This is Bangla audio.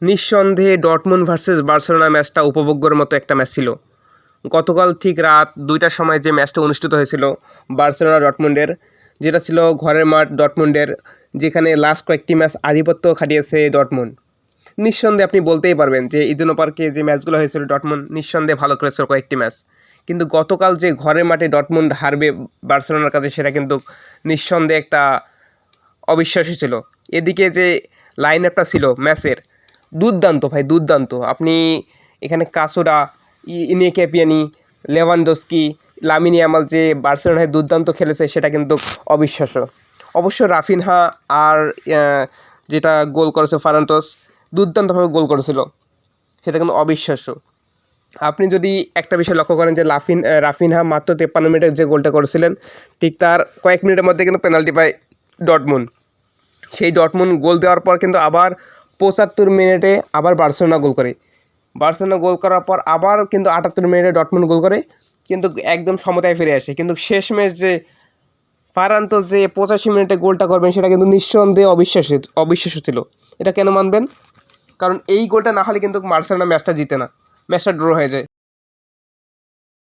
নিঃসন্দেহে ডর্টমুন্ড ভার্সেস বার্সেলোনা ম্যাচটা উপভোগ্যর মতো একটা ম্যাচ ছিল। গতকাল ঠিক রাত 2টার সময় যে ম্যাচটা অনুষ্ঠিত হয়েছিল বার্সেলোনা ডর্টমুন্ডের, যেটা ছিল ঘরের মাঠ ডর্টমুন্ডের, যেখানে লাস্ট কয়েকটি ম্যাচ আধিপত্য খাটিয়েছে ডর্টমুন্ড। নিঃসন্দেহে আপনি বলতেই পারবেন যে ইডেন পার্কে যে ম্যাচগুলো হয়েছিল ডর্টমুন্ড নিঃসন্দেহে ভালো করেছিল কয়েকটি ম্যাচ, কিন্তু গতকাল যে ঘরের মাঠে ডর্টমুন্ড হারবে বার্সেলোনার কাছে সেটা কিন্তু নিঃসন্দেহে একটা অবিশ্বাস্য ছিল। এদিকে যে লাইন আপটা ছিল ম্যাচের, দুর্দান্ত ভাই, দুর্দান্ত। আপনি এখানে কাসোরা, ইনিয়েকে পিয়ানি, লেভানডস্কি, লামিনে ইয়ামাল যে বার্সেলোনায় দুর্দান্ত খেলেছে সেটা কিন্তু অবিশ্বাস্য। অবশ্য রাফিনহা আর যেটা গোল করেছে ফারান্টোস, দুর্দান্তভাবে গোল করেছিল, সেটা কিন্তু অবিশ্বাস্য। আপনি যদি একটা বিষয় লক্ষ্য করেন যে রাফিনহা মাত্র 53 মিনিটে যে গোলটা করেছিলেন, ঠিক তার কয়েক মিনিটের মধ্যে কিন্তু পেনাল্টি পায় ডর্টমুন্ড। সেই ডর্টমুন্ড গোল দেওয়ার পর কিন্তু আবার 75 মিনিটে আবার বার্সেলোনা গোল করে। বার্সেলোনা গোল করার পর আবার কিন্তু 78 মিনিটে ডর্টমুন্ড গোল করে, কিন্তু একদম সমতায় ফিরে আসে। কিন্তু শেষমেশ যে ফারান্টোস যে 85 মিনিটে গোলটা করবেন সেটা কিন্তু নিঃসন্দেহে অবিশ্বাস্য ছিল। এটা কেন মানবেন? কারণ এই গোলটা না হলে কিন্তু বার্সেলোনা ম্যাচটা জিতে না, ম্যাচটা ড্র হয়ে যায়।